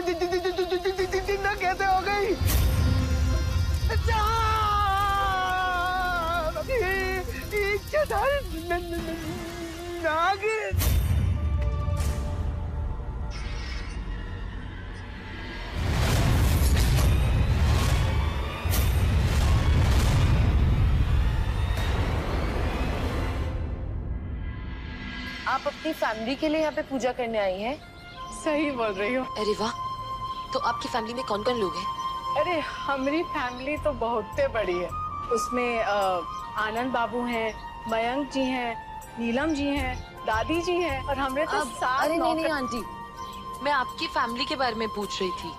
जिंदा कैसे हो गई? नागिन। आप अपनी फैमिली के लिए यहाँ पे पूजा करने आई हैं? सही बोल रही हो। अरे वाह, तो आपकी फैमिली में कौन कौन लोग हैं? अरे हमारी फैमिली तो बहुत बड़ी है। उसमें आनंद बाबू हैं, मयंक जी हैं, नीलम जी हैं, दादी जी हैं और हमने तो सात। अरे नहीं आंटी, मैं आपकी फैमिली के बारे में पूछ रही थी।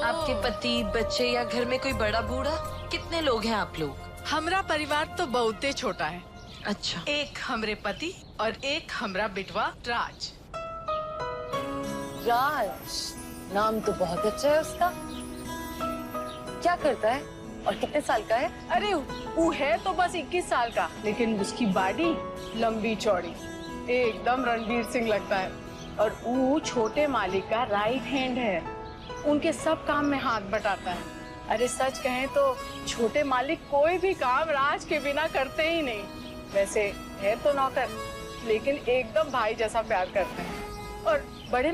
आपके पति, बच्चे या घर में कोई बड़ा बूढ़ा, कितने लोग हैं आप लोग? हमारा परिवार तो बहुते छोटा है। अच्छा। एक हमरे पति और एक हमरा बिटवा राज। राज, नाम तो बहुत अच्छा है उसका। क्या करता है और कितने साल का है? अरे वो है तो बस 21 साल का, लेकिन उसकी बॉडी लंबी चौड़ी, एकदम रणवीर सिंह लगता है। और वो छोटे मालिक का राइट हैंड है, उनके सब काम में हाथ बटाता है। अरे सच कहें तो छोटे मालिक कोई भी काम राज के बिना करते ही नहीं। वैसे है तो नौकर, लेकिन एकदम भाई जैसा प्यार करते हैं। और बड़े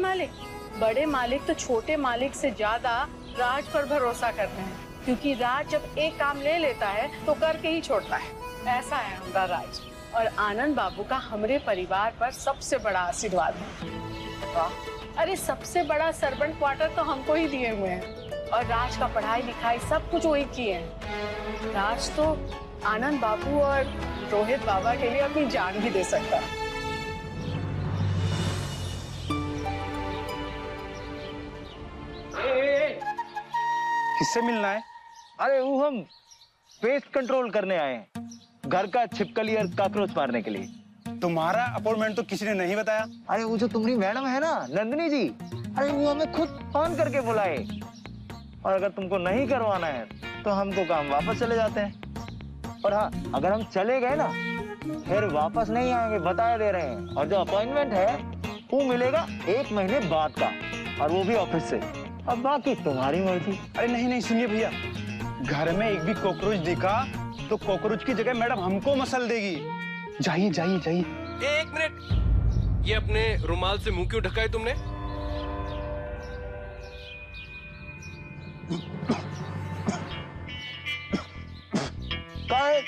मालिक तो छोटे मालिक से ज्यादा राज पर भरोसा करते हैं, क्योंकि राज जब एक काम ले लेता है तो करके ही छोड़ता है। ऐसा है हमारा राज। और आनंद बाबू का हमरे परिवार पर सबसे बड़ा आशीर्वाद है। अरे सबसे बड़ा सर्वेंट क्वार्टर तो हमको ही दिए हुए हैं और राज का पढ़ाई लिखाई सब कुछ वही किए हैं। राज तो आनंद बाबू और रोहित बाबा के लिए अपनी जान भी दे सकता है। किससे मिलना है? अरे वो हम पेस्ट कंट्रोल करने आए हैं, घर का छिपकली और काकरोच मारने के लिए। तुम्हारा अपॉइंटमेंट तो किसी ने नहीं बताया। अरे वो जो तुम्हारी मैडम है ना, नंदिनी जी, अरे वो हमें खुद फोन करके बुलाए। और अगर तुमको नहीं करवाना है तो हम तो काम वापस चले जाते हैं। और हाँ, अगर हम चले गए ना फिर वापस नहीं आएंगे, बताए दे रहे हैं। और जो अपॉइंटमेंट है वो मिलेगा 1 महीने बाद का, और वो भी ऑफिस से। अब बाकी तुम्हारी मर्जी। अरे नहीं सुनिए भैया, घर में एक भी कॉकरोच दिखा तो कॉकरोच की जगह मैडम हमको मसल देगी। जाइए जाइए जाइए। 1 मिनट, ये अपने रुमाल से मुंह क्यों ढका है तुमने?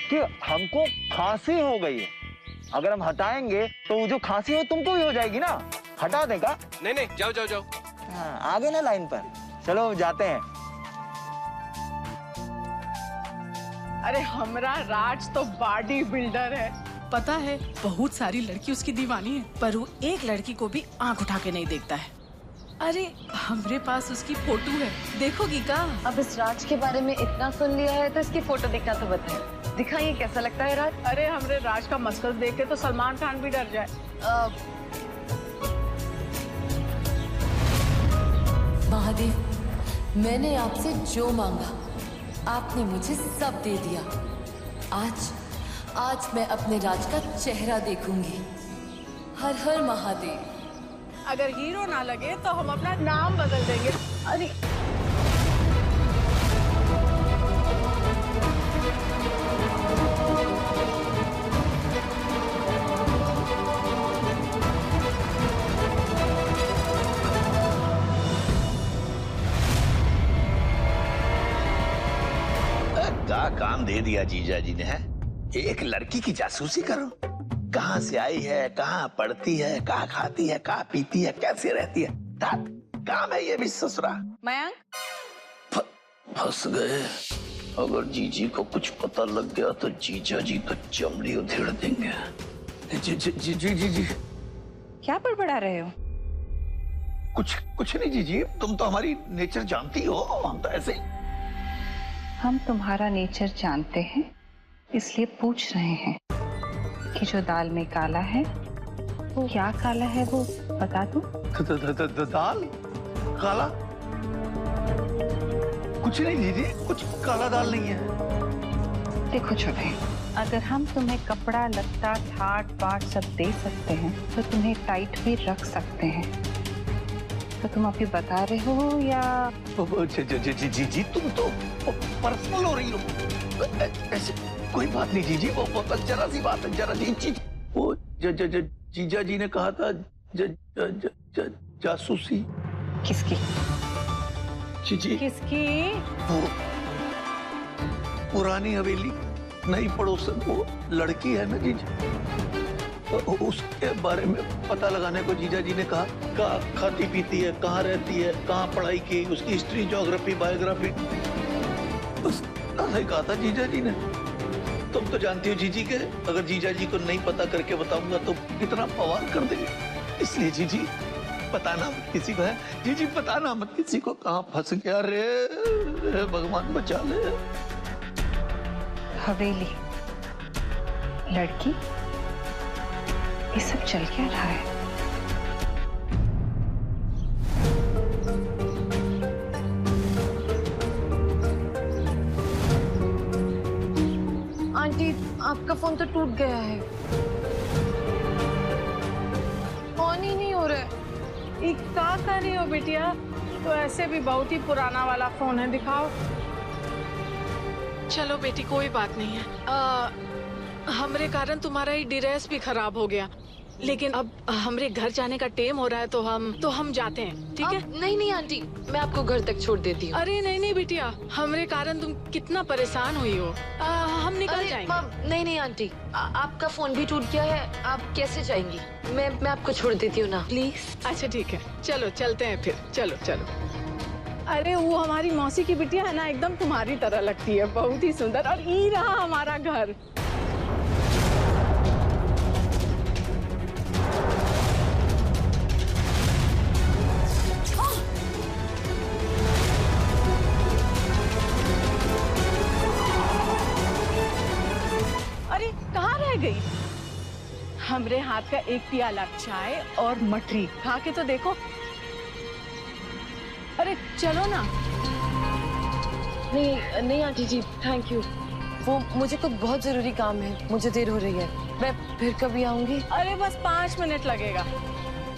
कि हमको खांसी हो गई है, अगर हम हटाएंगे तो वो जो खांसी हो तुमको भी हो जाएगी ना। हटा देगा? नहीं, जाओ जाओ जाओ। हाँ, आगे ना लाइन पर। चलो जाते हैं। अरे हमरा राज तो बॉडी बिल्डर है, पता है बहुत सारी लड़की उसकी दीवानी है, पर वो एक लड़की को भी आंख उठा के नहीं देखता है। अरे हमरे पास उसकी फोटो है, देखोगी क्या? अब इस राज के बारे में इतना सुन लिया है तो इसकी फोटो दिखा तो बताए। दिखाइए कैसा लगता है राज? अरे हमरे राज का मस्कल देख के तो सलमान खान भी डर जाए। महादेव, मैंने आपसे जो मांगा आपने मुझे सब दे दिया। आज मैं अपने राज का चेहरा देखूंगी। हर हर महादेव। अगर हीरो ना लगे तो हम अपना नाम बदल देंगे। अरे क्या काम दे दिया जीजा जी ने है? एक लड़की की जासूसी करो। कहाँ से आई है, कहाँ पढ़ती है, कहाँ खाती है, कहाँ पीती है, कैसे रहती है। काम है ये भी ससुरा। मयंक फंस गए। अगर जीजी को कुछ पता लग गया तो जीजा जी तो चमड़ी उधेड़ देंगे। जी क्या बड़बड़ा रहे हो? कुछ नहीं जीजी, तुम तो हमारी नेचर जानती हो, हम तो ऐसे ही। हम तुम्हारा नेचर जानते हैं, इसलिए पूछ रहे हैं कि जो दाल में काला है वो क्या काला है, वो बता दूं? दाल काला? कुछ नहीं दीदी, कुछ काला दाल नहीं है। देखो छोटे, अगर हम तुम्हें कपड़ा लत्ता ठाट बाट सब दे सकते हैं तो तुम्हें टाइट भी रख सकते हैं। तो तुम अभी बता रहे हो या? जी तुम तो पर्सनल हो रही हो। ऐसे कोई बात नहीं जीजी, वो बस जरा सी बात है, जरा जी। वो जीजा जी ने कहा था जासूसी। किसकी? जी किसकी? वो पुरानी हवेली नई पड़ोसन, वो लड़की है ना जीजी, तो उसके बारे में पता लगाने को जीजा जी ने कहा खाती पीती है, कहाँ रहती है, कहाँ पढ़ाई की, उसकी हिस्ट्री, ज्योग्राफी, बायोग्राफी, बस ऐसा ही कहा था जीजा जी ने। तुम तो जानती हो जीजी के अगर जीजा जी को नहीं पता करके बताऊंगा तो कितना पवार कर देंगे, इसलिए जीजी बताना मत किसी को, है जीजी, बताना मत किसी को। कहाँ फंस गया रे, भगवान बचा ले। हवेली, लड़की, ये सब चल क्या रहा है? आंटी आपका फोन तो टूट गया है, ऑन ही नहीं हो रहा है। ये क्या कर रही हो बिटिया? तो ऐसे भी बहुत ही पुराना वाला फोन है, दिखाओ। चलो बेटी कोई बात नहीं है, हमरे कारण तुम्हारा ही ड्रेस भी खराब हो गया, लेकिन अब हमरे घर जाने का टाइम हो रहा है तो हम जाते हैं, ठीक है? नहीं आंटी, मैं आपको घर तक छोड़ देती हूँ। अरे नहीं बिटिया, हमरे कारण तुम कितना परेशान हुई हो, हम निकल जाएंगे। नहीं आंटी, आपका फोन भी टूट गया है, आप कैसे जाएंगी? मैं आपको छोड़ देती हूँ ना, प्लीज। अच्छा ठीक है, चलो चलते हैं फिर, चलो। अरे वो हमारी मौसी की बिटिया है ना, एकदम तुम्हारी तरह लगती है, बहुत ही सुंदर, और ये रहा हमारा घर। अरे कहाँ रह गई? हमरे हाथ का एक प्याला चाय और मठरी खा के तो देखो। अरे चलो ना। नहीं आंटी जी, थैंक यू, वो मुझे कुछ बहुत जरूरी काम है, मुझे देर हो रही है, मैं फिर कभी आऊंगी। अरे बस 5 मिनट लगेगा,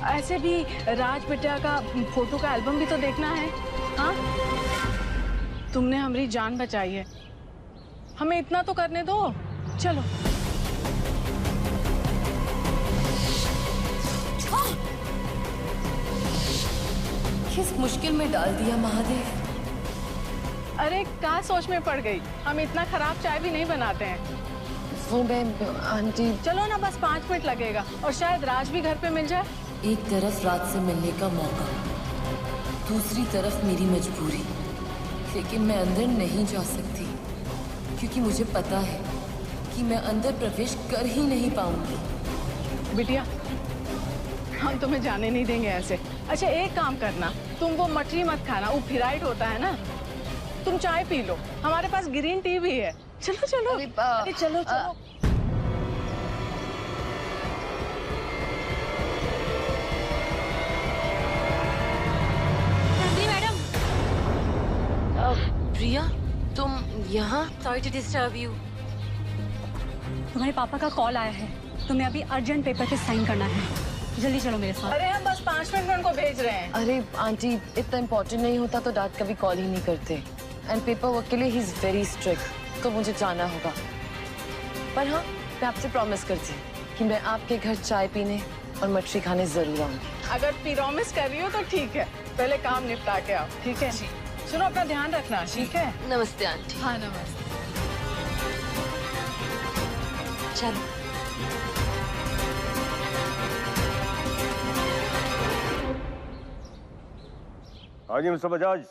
ऐसे भी राज बेटा का फोटो का एल्बम भी तो देखना है। हाँ, तुमने हमारी जान बचाई है, हमें इतना तो करने दो, चलो। किस मुश्किल में डाल दिया महादेव। अरे क्या सोच में पड़ गई, हम इतना खराब चाय भी नहीं बनाते हैं। वो मैं आंटी, चलो ना, बस 5 मिनट लगेगा, और शायद राज भी घर पे मिल जाए। एक तरफ रात से मिलने का मौका, दूसरी तरफ मेरी मजबूरी, लेकिन मैं अंदर नहीं जा सकती क्योंकि मुझे पता है कि मैं अंदर प्रवेश कर ही नहीं पाऊंगी। बिटिया, हम तुम्हें जाने नहीं देंगे ऐसे। अच्छा एक काम करना, तुम वो मटरी मत खाना, वो फिराइट होता है ना, तुम चाय पी लो, हमारे पास ग्रीन टी भी है। चलो। अरे चलो। प्रिया, तुम यहाँ? Sorry to disturb you. तुम्हारे पापा का कॉल आया है, तुम्हें अभी अर्जेंट पेपर पे साइन करना है, जल्दी चलो मेरे साथ। अरे हम बस 5 मिनट में उनको भेज रहे हैं। अरे आंटी, इतना इम्पोर्टेंट नहीं होता तो डैड कभी कॉल ही नहीं करते, एंड पेपर वर्क के लिए ही इज वेरी स्ट्रिक्ट, तो मुझे जाना होगा। पर हाँ, मैं आपसे प्रॉमिस करती हूँ कि मैं आपके घर चाय पीने और मछली खाने जरूर आऊंगी। अगर प्रॉमिस कर रही हो तो ठीक है, पहले काम निपटा के आओ, ठीक है? सुनो, अपना ध्यान रखना, ठीक है? नमस्ते आंटी। हाँ नमस्ते। चलो। हाँ जी मिस्टर बजाज,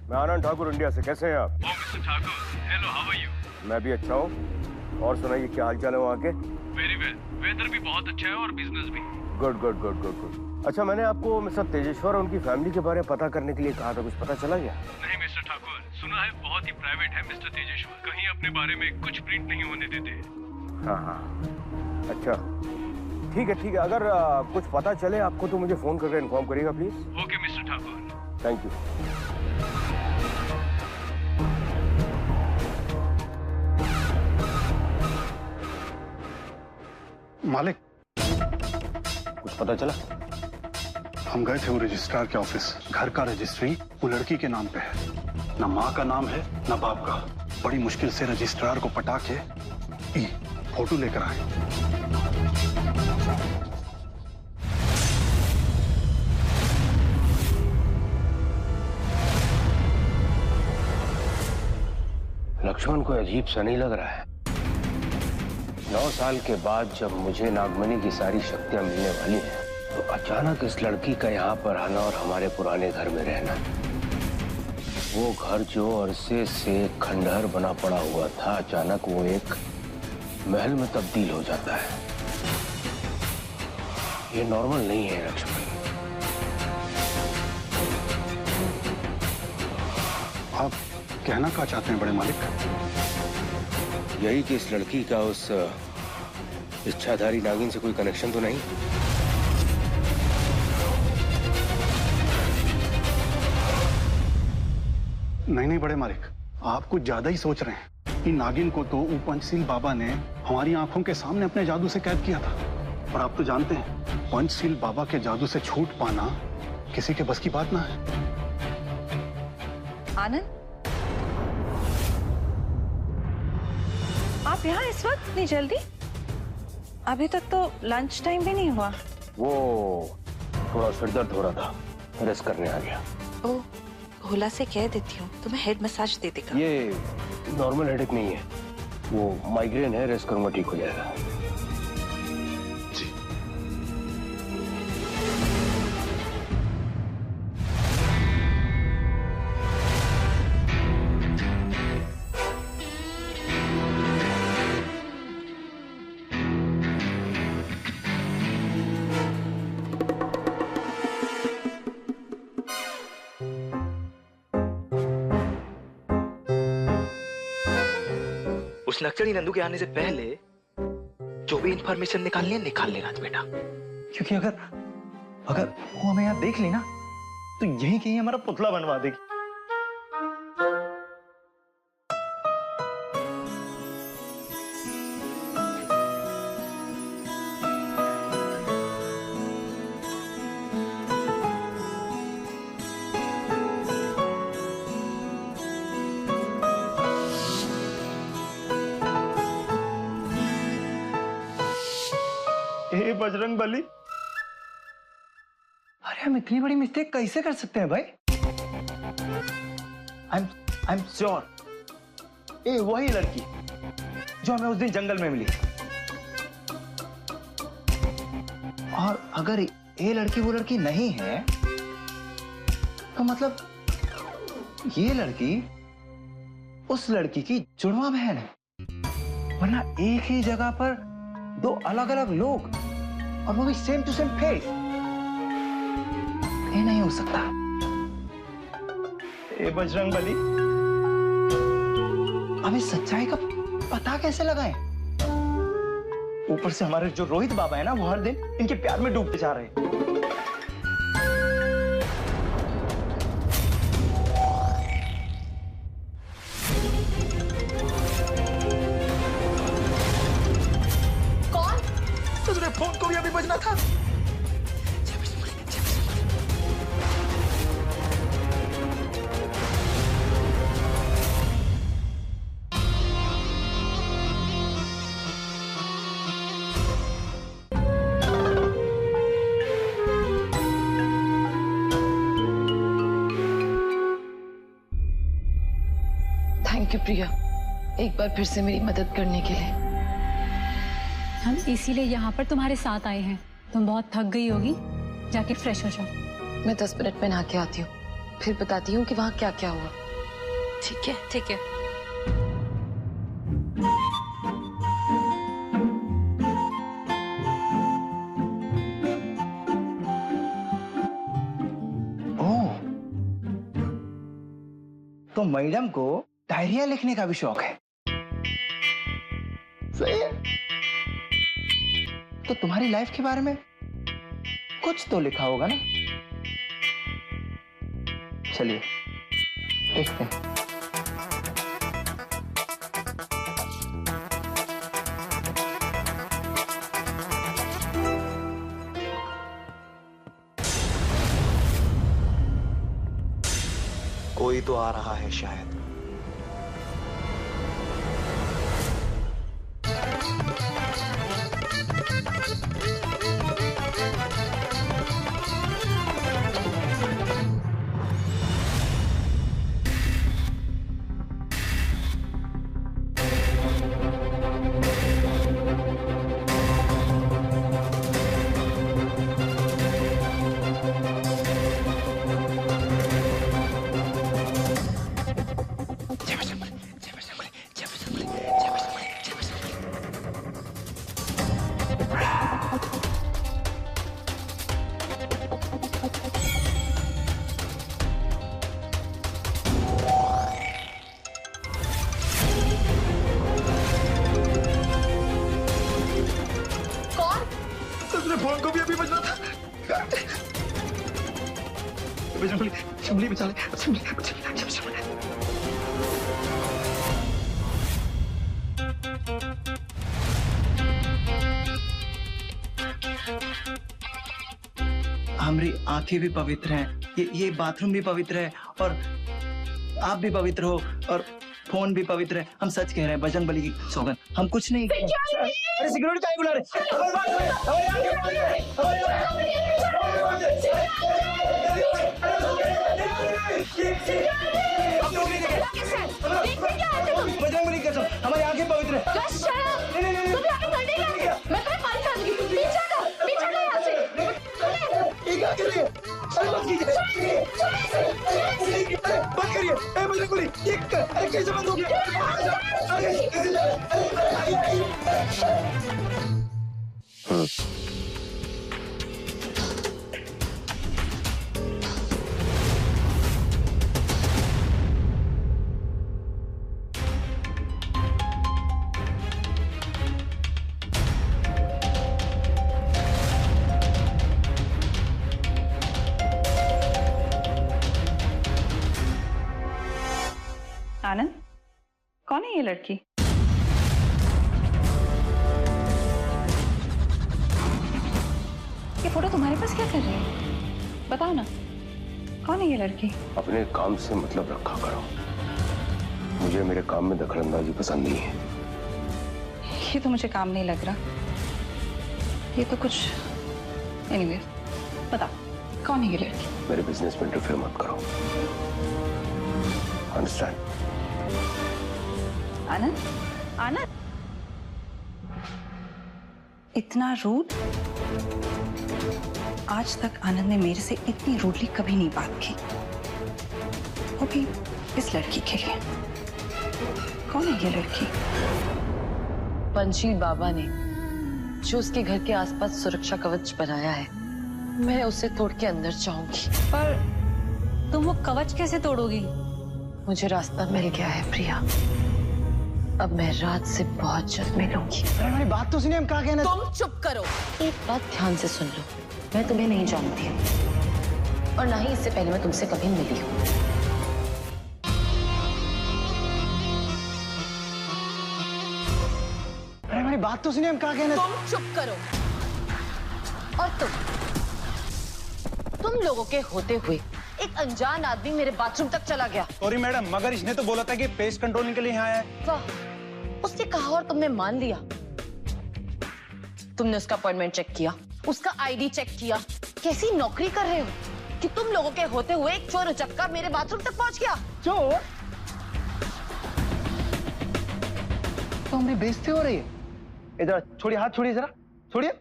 मैं आनंद ठाकुर इंडिया से, कैसे हैं आप? Mister Thakur, hello, how are you? मैं भी अच्छा हूँ, और सुनाइए क्या हाल चाल है वहाँ के? वेरी वेल, वेदर भी बहुत अच्छा है और बिजनेस भी। गुड। अच्छा, मैंने आपको मिस्टर तेजेश्वर और उनकी फैमिली के बारे में पता करने के लिए कहा था, कुछ पता चला क्या? नहीं मिस्टर ठाकुर, सुना है बहुत ही प्राइवेट है मिस्टर तेजेश्वर, कहीं अपने बारे में कुछ प्रिंट नहीं होने देते। हाँ, अच्छा ठीक है, अगर कुछ पता चले आपको तो मुझे फोन करके इन्फॉर्म करिएगा please. Okay mister Thakur. Thank you. मालिक, कुछ पता चला? हम गए थे वो रजिस्ट्रार के ऑफिस। घर का रजिस्ट्री वो लड़की के नाम पे है, ना माँ का नाम है ना बाप का। बड़ी मुश्किल से रजिस्ट्रार को पटा के फोटो लेकर आए। लक्ष्मण को अजीब सा नहीं लग रहा है? 9 साल के बाद जब मुझे नागमणि की सारी शक्तियां मिलने वाली हैं, तो अचानक इस लड़की का यहाँ पर आना और हमारे पुराने घर में रहना, वो घर जो अरसे से खंडहर बना पड़ा हुआ था, अचानक वो एक महल में तब्दील हो जाता है। ये नॉर्मल नहीं है लक्ष्मण। आप कहना क्या चाहते हैं बड़े मालिक? यही कि इस लड़की का उस इच्छाधारी नागिन से कोई कनेक्शन तो नहीं? नहीं बड़े मालिक, आप कुछ ज्यादा ही सोच रहे हैं। इन नागिन को तो वो पंचशील बाबा ने हमारी आंखों के सामने अपने जादू से कैद किया था। और आप तो जानते हैं पंचशील बाबा के जादू से छूट पाना किसी के बस की बात ना है। आनंद, आप यहाँ इस वक्त इतनी जल्दी? अभी तक तो लंच टाइम भी नहीं हुआ। वो थोड़ा सिरदर्द हो रहा था, रेस्ट करने आ गया। ओह, भोला से कह देती हूँ तो मैं हेड मसाज दे देगा। ये नॉर्मल हेडेक नहीं है, वो माइग्रेन है, रेस्ट करूंगा ठीक हो जाएगा। उस नक्सली नंदू के आने से पहले जो भी इंफॉर्मेशन निकालनी है निकाल लेना बेटा, क्योंकि अगर वो हमें यहाँ देख ली ना तो यहीं कहीं हमारा पुतला बनवा देगी। बजरंग बली, अरे हम इतनी बड़ी मिस्टेक कैसे कर सकते हैं भाई? आई एम श्योर ये वही लड़की जो हमें उस दिन जंगल में मिली। और अगर ये लड़की वो लड़की नहीं है तो मतलब ये लड़की उस लड़की की जुड़वा बहन है। वरना एक ही जगह पर दो अलग अलग लोग और वो भी सेम टू सेम फेस, ये नहीं हो सकता। ए बजरंग बली, हमें सच्चाई का पता कैसे लगाएं? ऊपर से हमारे जो रोहित बाबा है ना, वो हर दिन इनके प्यार में डूबते जा रहे हैं। फोन को भी अभी बजना था। थैंक यू प्रिया, एक बार फिर से मेरी मदद करने के लिए। हम इसीलिए यहाँ पर तुम्हारे साथ आए हैं। तुम बहुत थक गई होगी, जाके फ्रेश हो जाओ। मैं 10 मिनट में नहा के आती हूँ, फिर बताती हूँ कि वहाँ क्या क्या हुआ। ठीक है ठीक है। ओह, तो मैडम को डायरिया लिखने का भी शौक है। सही है। तो तुम्हारी लाइफ के बारे में कुछ तो लिखा होगा ना? चलिए देखते हैं। कोई तो आ रहा है शायद। फोन को भी अभी बजना था। शमली बचा ले, हमारी आंखें भी पवित्र हैं, ये बाथरूम भी पवित्र है, और आप भी पवित्र हो, और फोन भी पवित्र है। हम सच कह रहे हैं, बजरंग बली की सौगंध, हम कुछ नहीं। अरे सिक्योरिटी क्या बुला रहे? बजरंग बली की कसम, हमारी आंखें पवित्र है। बंद करिए, बजरंग बली, अरे कैसे बंद हो गया? आनंद, कौन है ये लड़की? ये फोटो तुम्हारे पास क्या कर रही है? बताओ ना, कौन है ये लड़की? अपने काम से मतलब रखा करो, मुझे मेरे काम में दखलंदाजी पसंद नहीं है। ये तो मुझे काम नहीं लग रहा, ये तो कुछ एनीवे, बताओ कौन है ये लड़की? मेरे बिजनेस में इंटरफेयर मत करो, अंडरस्टैंड? आनंद, आनंद, इतना रूड? आज तक आनंद ने मेरे से इतनी रूडली कभी नहीं बात की, वो भी इस लड़की के लिए। कौन है ये लड़की? पंचशील बाबा ने जो उसके घर के आसपास सुरक्षा कवच बनाया है, मैं उसे तोड़ के अंदर जाऊंगी। पर तुम वो कवच कैसे तोड़ोगी? मुझे रास्ता मिल गया है प्रिया, अब मैं रात से बहुत जल्द मिलूंगी। अरे हमारी बात तो सुनिए, हम क्या कहना। तुम चुप करो। एक बात ध्यान से सुन लो, मैं तुम्हें नहीं जानती और ना ही इससे पहले मैं तुमसे कभी मिली हूँ। अरे हमारी बात तो सुनिए, हम क्या कहना। तुम चुप करो। और तुम लोगों के होते हुए एक अनजान आदमी मेरे बाथरूम तक चला गया। सॉरी मैडम, मगर इसने तो बोला था कि पेस्ट कंट्रोलिंग के लिए यहाँ आया है। वाह, उसने कहा और तुमने मान लिया। तुमने उसका अपॉइंटमेंट चेक किया, उसका आईडी चेक किया। कैसी नौकरी कर रहे हो कि तुम लोगों के होते हुए एक चोर उचक्का मेरे बाथरूम तक पहुंच गया। चोर? तो हमारी बेइज्जती हो रही है। इधर छोड़िए, हाथ छोड़िए जरा, छोड़िए।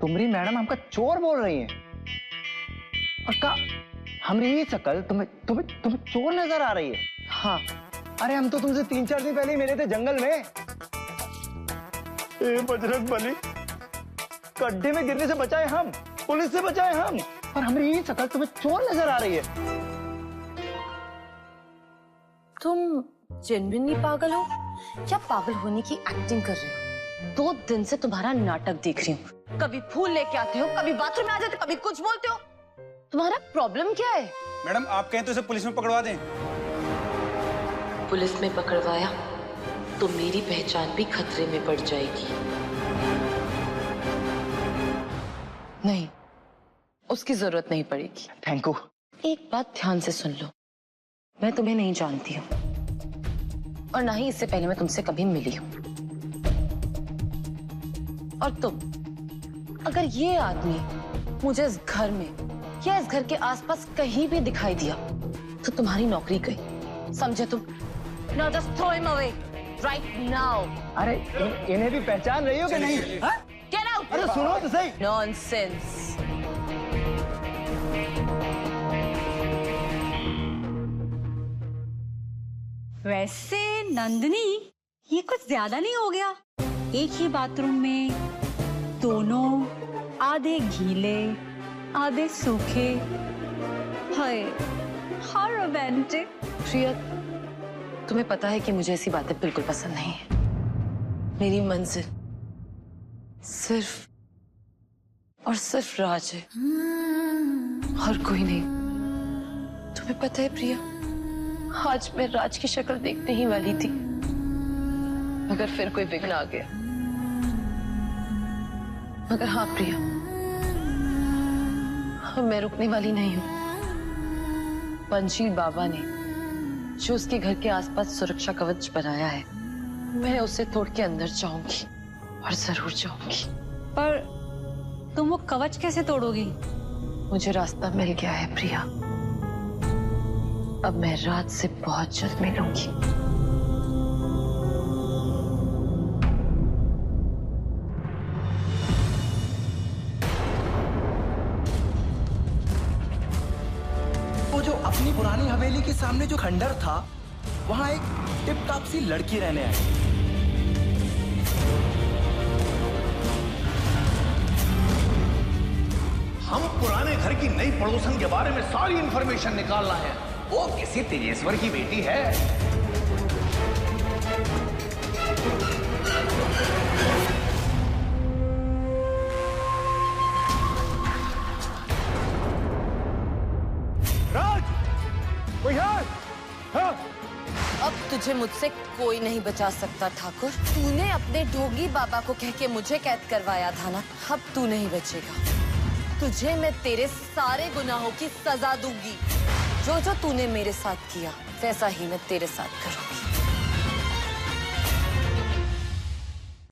तुम्हारी मैडम हमका चोर बोल रही है, और का हमारी ये शक्ल तुम्हें चोर नजर आ रही है? हाँ। अरे हम तो तुमसे 3-4 दिन पहले ही मिले थे जंगल में। ए बजरंग बली, गड्ढे में गिरने से बचाए हम, पुलिस से बचाए हम, और हमारी ये शक्ल तुम्हें चोर नजर आ रही है। तुम जेन्युइनली पागल हो या पागल होने की एक्टिंग कर रहे हो? 2 दिन से तुम्हारा नाटक देख रही हूँ। कभी फूल लेके आते हो, कभी बाथरूम में आ जाते हो, कभी कुछ बोलते हो। तुम्हारा प्रॉब्लम क्या है? मैडम आप कहें तो इसे पुलिस में पकड़वा दें। पुलिस में पकड़वाया तो मेरी पहचान भी खतरे में पड़ जाएगी। नहीं, उसकी जरूरत नहीं पड़ेगी। Thank you. एक बात ध्यान से सुन लो, मैं तुम्हें नहीं जानती हूँ और ना ही इससे पहले मैं तुमसे कभी मिली हूँ। और तुम, अगर ये आदमी मुझे इस घर में या इस घर के आसपास कहीं भी दिखाई दिया तो तुम्हारी नौकरी गई, समझे तुम? Now just throw him away right now. अरे इन्हें भी पहचान रही हो कि नहीं? Get out! अरे सुनो तो सही। Nonsense. वैसे नंदिनी, ये कुछ ज्यादा नहीं हो गया? एक ही बाथरूम में दोनों आधे गीले आधे सूखे। हाय, हाउ रोमांटिक। प्रिया, तुम्हें पता है कि मुझे ऐसी बातें बिल्कुल पसंद नहीं है। मेरी मंजिल सिर्फ और सिर्फ राज है और कोई नहीं। तुम्हें पता है प्रिया, आज मैं राज की शक्ल देखने ही वाली थी, मगर फिर कोई विघ्न आ गया। मगर हाँ प्रिया, मैं रुकने वाली नहीं हूँ। पंचशील बाबा ने जो उसके घर के आसपास सुरक्षा कवच बनाया है, मैं उसे तोड़ के अंदर जाऊंगी और जरूर जाऊंगी। पर तुम वो कवच कैसे तोड़ोगी? मुझे रास्ता मिल गया है प्रिया। अब मैं राज से बहुत जल्द मिलूंगी। वो जो अपनी पुरानी हवेली के सामने जो खंडर था, वहां एक टिप टॉप सी लड़की रहने आई। हम पुराने घर की नई पड़ोसन के बारे में सारी इंफॉर्मेशन निकाल रहे हैं। वो किसी तेजेश्वर की बेटी है। राज, कोई है? हाँ? अब तुझे मुझसे कोई नहीं बचा सकता ठाकुर। तूने अपने ढोगी बाबा को कह के मुझे कैद करवाया था ना, अब तू नहीं बचेगा। तुझे मैं तेरे सारे गुनाहों की सजा दूंगी। जो जो तूने मेरे साथ किया, वैसा ही मैं तेरे साथ करूँ।